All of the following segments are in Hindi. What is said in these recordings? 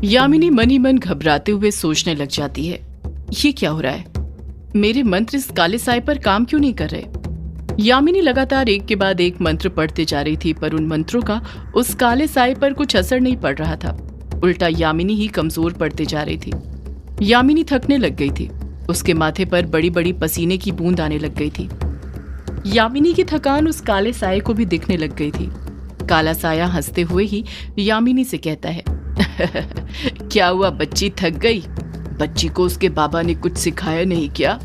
यामिनी मन ही मन घबराते हुए सोचने लग जाती है, ये क्या हो रहा है? मेरे मंत्र इस काले साए पर काम क्यों नहीं कर रहे? यामिनी लगातार एक के बाद एक मंत्र पढ़ते जा रही थी, पर उन मंत्रों का उस काले साए पर कुछ असर नहीं पड़ रहा था। उल्टा यामिनी ही कमजोर पड़ते जा रही थी। यामिनी थकने लग गई थी। उसके माथे पर बड़ी बड़ी पसीने की बूंद आने लग गई थी। यामिनी की थकान उस काले साए को भी दिखने लग गई थी। काला साया हंसते हुए ही यामिनी से कहता है, क्या हुआ बच्ची, थक गई? बच्ची को उसके बाबा ने कुछ सिखाया नहीं क्या?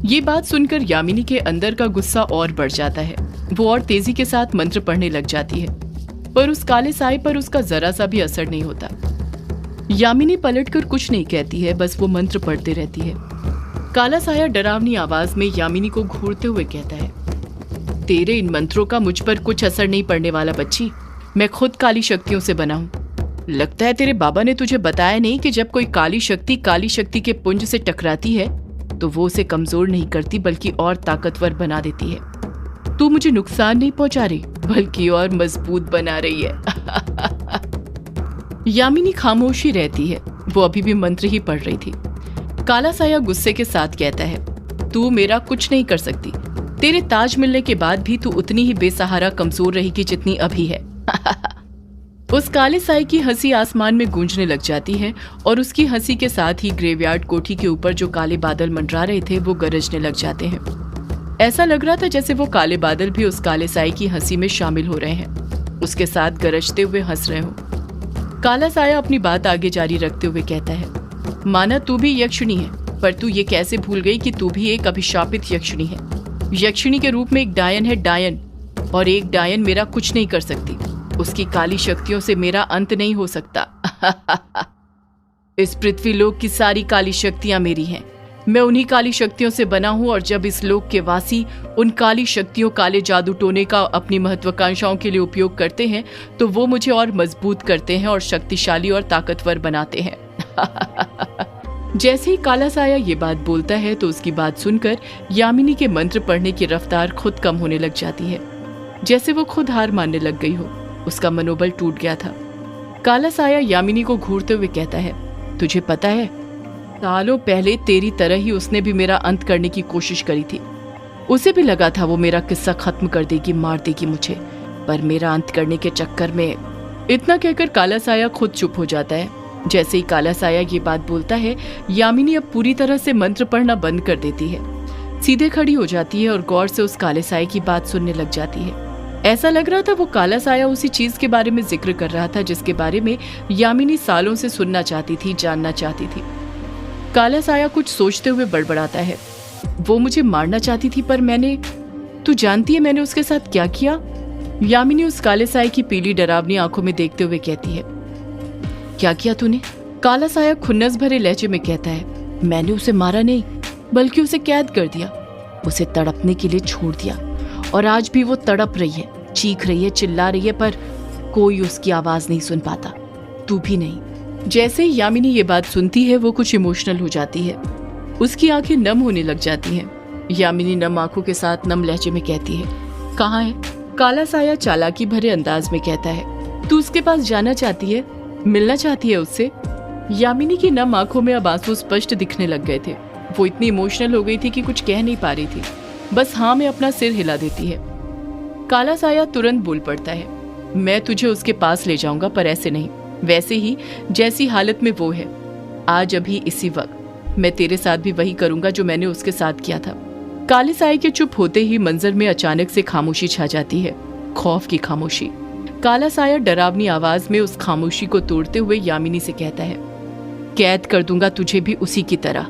ये बात सुनकर यामिनी के अंदर का गुस्सा और बढ़ जाता है। वो और तेजी के साथ मंत्र पढ़ने लग जाती है, पर उस काले साए पर उसका जरा सा भी असर नहीं होता। यामिनी पलटकर कुछ नहीं कहती है, बस वो मंत्र पढ़ते रहती है। काला साया डरावनी आवाज में यामिनी को घूरते हुए कहता है, तेरे इन मंत्रों का मुझ पर कुछ असर नहीं पड़ने वाला बच्ची। मैं खुद काली शक्तियों से बना हूँ। लगता है तेरे बाबा ने तुझे बताया नहीं कि जब कोई काली शक्ति के पुंज से टकराती है तो वो उसे कमजोर नहीं करती बल्कि और ताकतवर बना देती है। तू मुझे नुकसान नहीं पहुंचा रही बल्कि और मजबूत बना रही है। यामिनी खामोशी रहती है। वो अभी भी मंत्र ही पढ़ रही थी। काला साया गुस्से के साथ कहता है, तू मेरा कुछ नहीं कर सकती। तेरे ताज मिलने के बाद भी तू उतनी ही बेसहारा कमजोर रहेगी जितनी अभी है। उस काले साए की हंसी आसमान में गूंजने लग जाती है और उसकी हंसी के साथ ही ग्रेवयार्ड कोठी के ऊपर जो काले बादल मंडरा रहे थे वो गरजने लग जाते हैं। ऐसा लग रहा था जैसे वो काले बादल भी उस काले साए की हंसी में शामिल हो रहे हैं, उसके साथ गरजते हुए हंस रहे हो। काला साया अपनी बात आगे जारी रखते हुए कहता है, माना तू भी यक्षिणी है, पर तू ये कैसे भूल गई कि तू भी एक अभिशापित यक्षिणी है। यक्षिणी के रूप में एक डायन है, डायन, और एक डायन मेरा कुछ नहीं कर सकती। उसकी काली शक्तियों से मेरा अंत नहीं हो सकता। इस पृथ्वी लोक की सारी काली शक्तियां मेरी हैं। मैं उन्हीं काली शक्तियों से बना हूं, और जब इस लोक के वासी उन काली शक्तियों, काले जादू टोने का अपनी महत्वाकांक्षाओं के लिए उपयोग करते हैं तो वो मुझे और मजबूत करते हैं और शक्तिशाली और ताकतवर बनाते हैं। जैसे ही काला साया ये बात बोलता है तो उसकी बात सुनकर यामिनी के मंत्र पढ़ने की रफ्तार खुद कम होने लग जाती है, जैसे वो खुद हार मानने लग गई हो। उसका मनोबल टूट गया था। काला साया यामिनी को घूरते हुए कहता है, तुझे पता है, सालों पहले तेरी तरह ही उसने भी मेरा अंत करने की कोशिश करी थी। उसे भी लगा था वो मेरा किस्सा खत्म कर देगी, मार देगी मुझे, पर मेरा अंत करने के चक्कर में। इतना कहकर काला साया खुद चुप हो जाता है। जैसे ही काला साया ये बात बोलता है, यामिनी अब पूरी तरह से मंत्र पढ़ना बंद कर देती है। सीधे खड़ी हो जाती है और गौर से उस काले साए की बात सुनने लग जाती है। ऐसा लग रहा था वो काला साया उसी चीज के बारे में जिक्र कर रहा था जिसके बारे में यामिनी सालों से सुनना चाहती थी, जानना चाहती थी। काला साया कुछ सोचते हुए बड़बड़ाता है, वो मुझे मारना चाहती थी, पर तू जानती है मैंने उसके साथ क्या किया? यामिनी उस काले साए की पीली डरावनी आंखों में देखते हुए कहती है, क्या किया तूने? काला साया खुन्नस भरे लहजे में कहता है, मैंने उसे मारा नहीं बल्कि उसे कैद कर दिया, उसे तड़पने के लिए छोड़ दिया, और आज भी वो तड़प रही है, चीख रही है, चिल्ला रही है, पर कोई उसकी आवाज नहीं सुन पाता, तू भी नहीं। जैसे ही यामिनी ये बात सुनती है वो कुछ इमोशनल हो जाती है। उसकी आंखें नम होने लग जाती हैं। यामिनी नम आंखों के साथ नम लहजे में कहती है, कहाँ है? काला साया चालाकी भरे अंदाज में कहता है, तू उसके पास जाना चाहती है, मिलना चाहती है उससे? यामिनी की नम आंखों में अब आंसू स्पष्ट दिखने लग गए थे। वो इतनी इमोशनल हो गई थी कि कुछ कह नहीं पा रही थी, बस हाँ में अपना सिर हिला देती है। काला साया तुरंत बोल पड़ता है, मैं तुझे उसके पास ले जाऊंगा, पर ऐसे नहीं, वैसे ही जैसी हालत में वो है आज, अभी इसी वक्त मैं तेरे साथ भी वही करूंगा जो मैंने उसके साथ किया था। काले साए के चुप होते ही मंजर में अचानक से खामोशी छा जाती है, खौफ की खामोशी। काला साया डरावनी आवाज में उस खामोशी को तोड़ते हुए यामिनी से कहता है, कैद कर दूंगा तुझे भी उसी की तरह।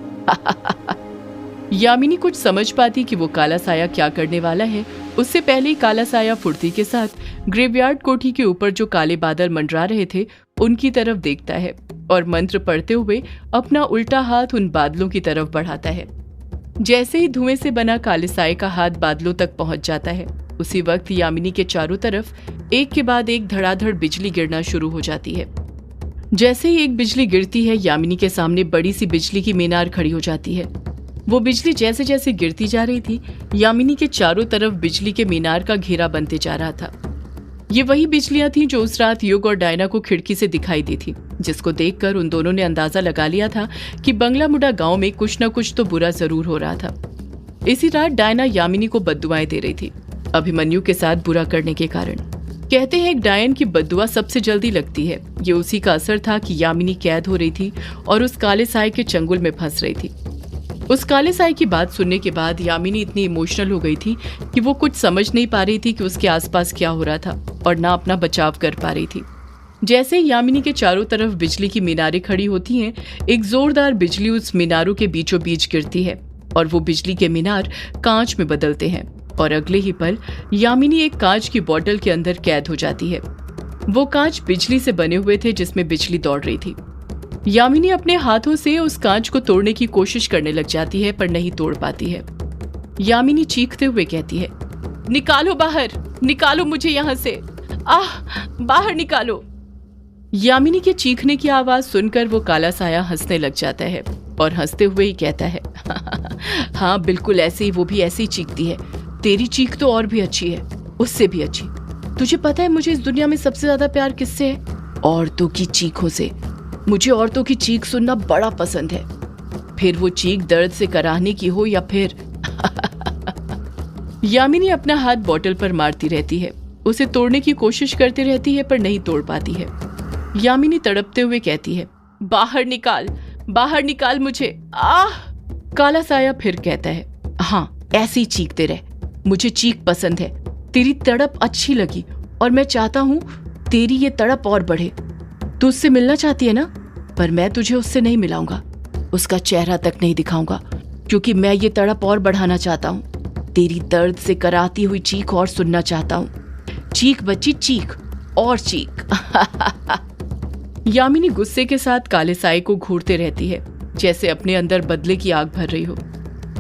यामिनी कुछ समझ पाती कि वो काला साया क्या करने वाला है, उससे पहले ही काला साया फुर्ती के साथ ग्रेवयार्ड कोठी के ऊपर जो काले बादल मंडरा रहे थे उनकी तरफ देखता है और मंत्र पढ़ते हुए अपना उल्टा हाथ उन बादलों की तरफ बढ़ाता है। जैसे ही धुएं से बना काले साए का हाथ बादलों तक पहुंच जाता है, उसी वक्त यामिनी के चारों तरफ एक के बाद एक धड़ाधड़ बिजली गिरना शुरू हो जाती है। जैसे ही एक बिजली गिरती है, यामिनी के सामने बड़ी सी बिजली की मीनार खड़ी हो जाती है। वो बिजली जैसे जैसे गिरती जा रही थी, यामिनी के चारों तरफ बिजली के मीनार का घेरा बनते जा रहा था। ये वही बिजलियां थीं जो उस रात युग और डायना को खिड़की से दिखाई दी थी, जिसको देखकर उन दोनों ने अंदाजा लगा लिया था कि बंगला मुडा गांव में कुछ न कुछ तो बुरा जरूर हो रहा था। इसी रात डायना यामिनी को बद्दुआएं दे रही थी, अभिमन्यु के साथ बुरा करने के कारण। कहते हैं एक डायन की बद्दुआ सबसे जल्दी लगती है। ये उसी का असर था कि यामिनी कैद हो रही थी और उस काले साए के चंगुल में फंस रही थी। उस काले साए की बात सुनने के बाद यामिनी इतनी इमोशनल हो गई थी कि वो कुछ समझ नहीं पा रही थी कि उसके आसपास क्या हो रहा था और ना अपना बचाव कर पा रही थी। जैसे ही यामिनी के चारों तरफ बिजली की मीनारें खड़ी होती हैं, एक जोरदार बिजली उस मीनारों के बीचों बीच गिरती है और वो बिजली के मीनार कांच में बदलते हैं और अगले ही पल यामिनी एक कांच की बोतल के अंदर कैद हो जाती है। वो कांच बिजली से बने हुए थे जिसमें बिजली दौड़ रही थी। यामिनी अपने हाथों से उस कांच को तोड़ने की कोशिश करने लग जाती है पर नहीं तोड़ पाती है। यामिनी चीखते हुए कहती है, निकालो बाहर, निकालो मुझे यहाँ से, बाहर निकालो। यामिनी के चीखने की आवाज सुनकर वो काला साया हंसने लग जाता है और हंसते हुए ही कहता है, हाँ बिल्कुल ऐसे ही, वो भी ऐसे ही चीखती है। तेरी चीख तो और भी अच्छी है, उससे भी अच्छी। तुझे पता है मुझे इस दुनिया में सबसे ज्यादा प्यार किससे है? औरतों की चीखों से। मुझे औरतों की चीख सुनना बड़ा पसंद है, फिर वो चीख दर्द से कराहने की हो या फिर यामिनी अपना हाथ बोतल पर मारती रहती है, उसे तोड़ने की कोशिश करती रहती है पर नहीं तोड़ पाती है। यामिनी तड़पते हुए कहती है, बाहर निकाल, बाहर निकाल मुझे, काला साया फिर कहता है, हाँ ऐसे ही चीखते रह, मुझे चीख पसंद है, तेरी तड़प अच्छी लगी और मैं चाहता हूँ तेरी ये तड़प और बढ़े। तू उससे मिलना चाहती है ना, पर मैं तुझे उससे नहीं मिलाऊंगा, उसका चेहरा तक नहीं दिखाऊंगा, क्योंकि मैं ये तड़प और बढ़ाना चाहता हूँ। तेरी दर्द से कराती हुई चीख और सुनना चाहता हूँ। चीख बच्ची चीख और चीख। यामिनी गुस्से के साथ काले साए को घूरते रहती है, जैसे अपने अंदर बदले की आग भर रही हो।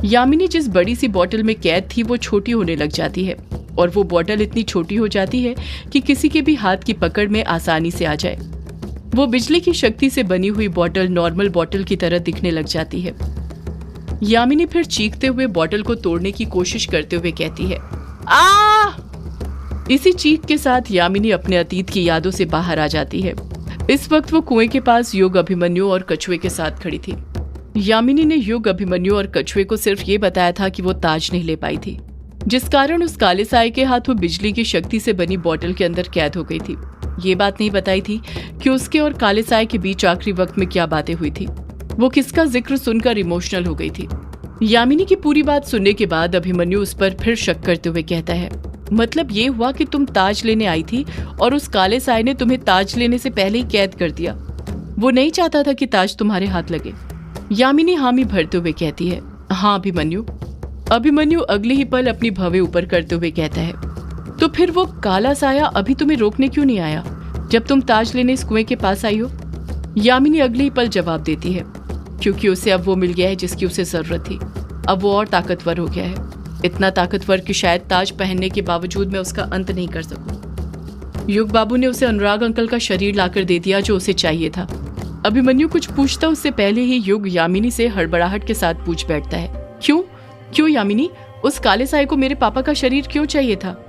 यामिनी जिस बड़ी सी बोतल में कैद थी वो छोटी होने लग जाती है और वो बोतल इतनी छोटी हो जाती है कि किसी के भी हाथ की पकड़ में आसानी से आ जाए। वो बिजली की शक्ति से बनी हुई बोतल नॉर्मल बोतल की तरह दिखने लग जाती है। यामिनी फिर चीखते हुए बोतल को तोड़ने की कोशिश करते हुए कहती है, इसी चीख के साथ यामिनी अपने अतीत की यादों से बाहर आ जाती है। इस वक्त वो कुएं के पास युग, अभिमन्यु और कछुए के साथ खड़ी थी। यामिनी ने युग, अभिमन्यु और कछुए को सिर्फ ये बताया था कि वो ताज नहीं ले पाई थी, जिस कारण उस काले साए के हाथ वो बिजली की शक्ति से बनी बोतल के अंदर कैद हो गई थी। ये बात नहीं बताई थी कि उसके और काले साए के बीच आखिरी वक्त में क्या बातें हुई थी। वो किसका जिक्र सुनकर इमोशनल हो गई थी। यामिनी की पूरी बात सुनने के बाद अभिमन्यु उस पर फिर शक करते हुए कहता है, मतलब ये हुआ कि तुम ताज लेने आई थी और उस काले साए ने तुम्हें ताज लेने से पहले ही कैद कर दिया। वो नहीं चाहता था कि ताज तुम्हारे हाथ लगे। यामिनी हामी भरते हुए कहती है, हाँ अभिमन्यु। अभिमन्यु अगले ही पल अपनी भवें ऊपर करते हुए कहता है, तो फिर वो काला साया अभी तुम्हें रोकने क्यों नहीं आया जब तुम ताज लेने इस कुएं के पास आई हो? यामिनी अगले ही पल जवाब देती है, क्योंकि उसे अब वो मिल गया है जिसकी उसे जरूरत थी। अब वो और ताकतवर हो गया है, इतना ताकतवर कि शायद ताज पहनने के बावजूद मैं उसका अंत नहीं कर सकूं। युग बाबू ने उसे अनुराग अंकल का शरीर लाकर दे दिया जो उसे चाहिए था। अभिमन्यु कुछ पूछता उससे पहले ही युग यामिनी से हड़बड़ाहट के साथ पूछ बैठता है, क्यों यामिनी, उस काले साए को मेरे पापा का शरीर क्यों चाहिए था?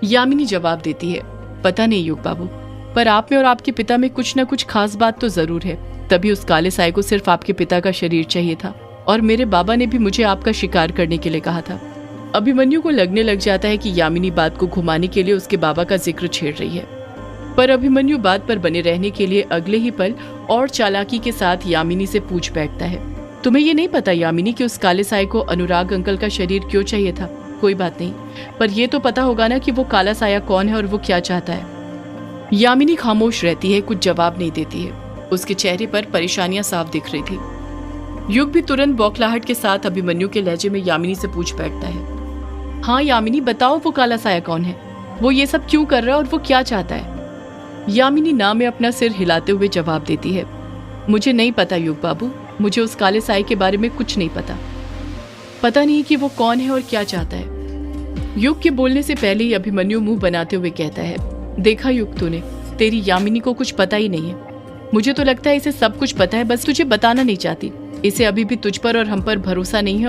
यामिनी जवाब देती है, पता नहीं युग बाबू, पर आप में और आपके पिता में कुछ न कुछ खास बात तो जरूर है, तभी उस काले साए को सिर्फ आपके पिता का शरीर चाहिए था और मेरे बाबा ने भी मुझे आपका शिकार करने के लिए कहा था। अभिमन्यु को लगने लग जाता है कि यामिनी बात को घुमाने के लिए उसके बाबा का जिक्र छेड़ रही है, पर अभिमन्यु बात पर बने रहने के लिए अगले ही पल और चालाकी के साथ यामिनी से पूछ बैठता है, तुम्हें ये नहीं पता यामिनी कि उस काले साए को अनुराग अंकल का शरीर क्यों चाहिए था? कोई बात नहीं, पर यह तो पता होगा ना कि वो काला साया कौन है और वो क्या चाहता है। यामिनी खामोश रहती है, कुछ जवाब नहीं देती है। उसके चेहरे पर परेशानियां साफ दिख रही थी। युग भी तुरंत बौखलाहट के साथ अभिमन्यु के लहजे में यामिनी से पूछ बैठता है, हाँ यामिनी बताओ वो काला साया कौन है, वो ये सब क्यों कर रहा है और वो क्या चाहता है? यामिनी ना में अपना सिर हिलाते हुए जवाब देती है, मुझे नहीं पता युग बाबू, मुझे उस काले साए के बारे में कुछ नहीं पता नहीं कि वो कौन है और क्या चाहता है। युग के बोलने से पहले ही अभिमन्यु मुंह बनाते हुए कहता है, देखा युग, तूने, तेरी यामिनी को कुछ पता ही नहीं है। मुझे तो लगता है इसे सब कुछ पता है, बस तुझे बताना नहीं चाहती। इसे अभी भी तुझ पर और हम पर भरोसा नहीं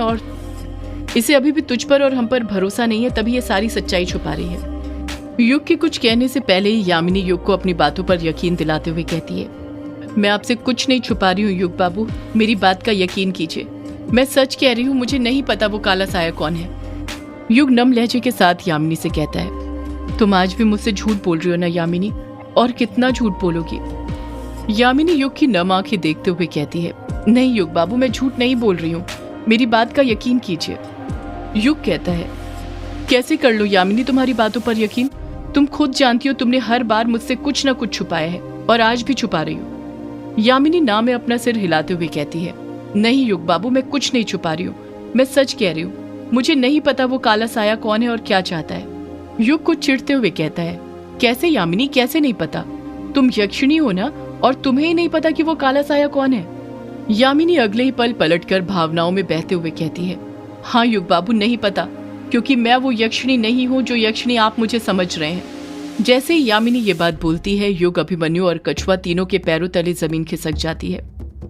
है, तभी ये सारी सच्चाई छुपा रही है। युग के कुछ कहने से पहले ही यामिनी युग को अपनी बातों पर यकीन दिलाते हुए कहती है, मैं आपसे कुछ नहीं छुपा रही हूँ युग बाबू, मेरी बात का यकीन कीजिए। मैं सच कह रही हूँ, मुझे नहीं पता वो काला साया कौन है। युग नम लहजे के साथ यामिनी से कहता है, तुम आज भी मुझसे झूठ बोल रही हो ना यामिनी, और कितना झूठ बोलोगी? यामिनी युग की नम आंखें देखते हुए कहती है, नहीं युग बाबू, मैं झूठ नहीं बोल रही हूँ, मेरी बात का यकीन कीजिए। युग कहता है, कैसे कर लो यामिनी तुम्हारी बातों पर यकीन? तुम खुद जानती हो तुमने हर बार मुझसे कुछ न कुछ छुपाया है और आज भी छुपा रही हो। यामिनी ना में अपना सिर हिलाते हुए कहती है, नहीं युग बाबू, मैं कुछ नहीं छुपा रही हूँ, मैं सच कह रही हूँ। मुझे नहीं पता वो काला साया कौन है और क्या चाहता है। युग कुछ चिढ़ते हुए कहता है, कैसे यामिनी, कैसे नहीं पता? तुम यक्षिणी हो ना, और तुम्हें ही नहीं पता कि वो काला साया कौन है? यामिनी अगले ही पल पलटकर भावनाओं में बहते हुए कहती है, हाँ युग बाबू, नहीं पता, क्योंकि मैं वो यक्षिणी नहीं हूँ जो यक्षिणी आप मुझे समझ रहे हैं। जैसे ही यामिनी ये बात बोलती है, युग, अभिमन्यु और कछुआ तीनों के पैरों तले जमीन खिसक जाती है।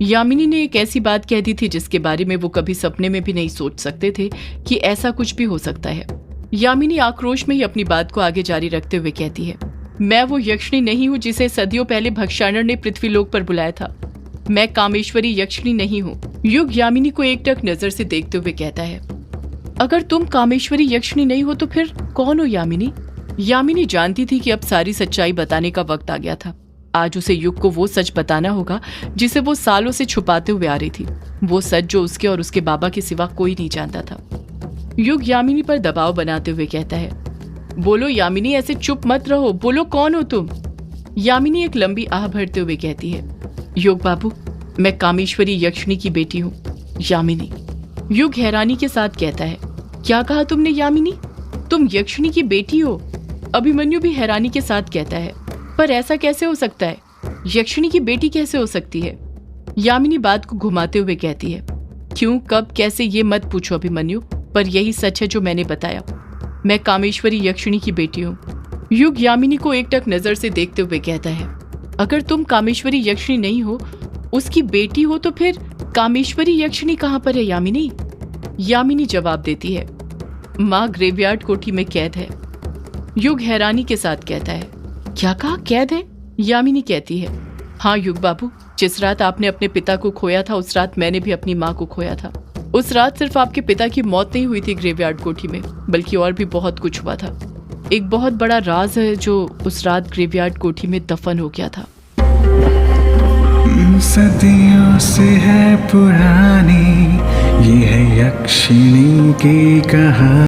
यामिनी ने एक ऐसी बात कह दी थी जिसके बारे में वो कभी सपने में भी नहीं सोच सकते थे कि ऐसा कुछ भी हो सकता है। यामिनी आक्रोश में ही अपनी बात को आगे जारी रखते हुए कहती है, मैं वो यक्षिणी नहीं हूँ जिसे सदियों पहले भक्षाणर ने पृथ्वीलोक पर बुलाया था। मैं कामेश्वरी यक्षिणी नहीं हूँ। युग यामिनी को एकटक नजर से देखते हुए कहता है, अगर तुम कामेश्वरी यक्षिणी नहीं हो तो फिर कौन हो यामिनी? यामिनी जानती थी कि अब सारी सच्चाई बताने का वक्त आ गया था। आज उसे युग को वो सच बताना होगा जिसे वो सालों से छुपाते हुए आ रही थी, वो सच जो उसके और उसके बाबा के सिवा कोई नहीं जानता था। युग यामिनी पर दबाव बनाते हुए कहता है, बोलो यामिनी, ऐसे चुप मत रहो, बोलो कौन हो तुम? यामिनी एक लंबी आह भरते हुए कहती है, युग बाबू, मैं कामेश्वरी यक्षिणी की बेटी हूँ। यामिनी। युग हैरानी के साथ कहता है, क्या कहा तुमने यामिनी? तुम यक्षिणी की बेटी हो? अभिमन्यु भी हैरानी के साथ कहता है, पर ऐसा कैसे हो सकता है? यक्षिणी की बेटी कैसे हो सकती है? यामिनी बात को घुमाते हुए कहती है, क्यों, कब, कैसे ये मत पूछो अभिमन्यु, पर यही सच है जो मैंने बताया। मैं कामेश्वरी यक्षिणी की बेटी हूँ। युग यामिनी को एकटक नजर से देखते हुए कहता है, अगर तुम कामेश्वरी यक्षिणी नहीं हो, उसकी बेटी हो, तो फिर कामेश्वरी यक्षिणी कहाँ पर है यामिनी? यामिनी जवाब देती है, माँ ग्रेवयार्ड कोठी में कैद है। युग हैरानी के साथ कहता है, क्या कहा, कैद है? यामिनी कहती है, हाँ युग बाबू, जिस रात आपने अपने पिता को खोया था उस रात मैंने भी अपनी माँ को खोया था। उस रात सिर्फ आपके पिता की मौत नहीं हुई थी ग्रेवयार्ड कोठी में, बल्कि और भी बहुत कुछ हुआ था। एक बहुत बड़ा राज है जो उस रात ग्रेवयार्ड कोठी में दफन हो गया था। सदियों से है पुरानी ये है यक्षिणी की कहानी।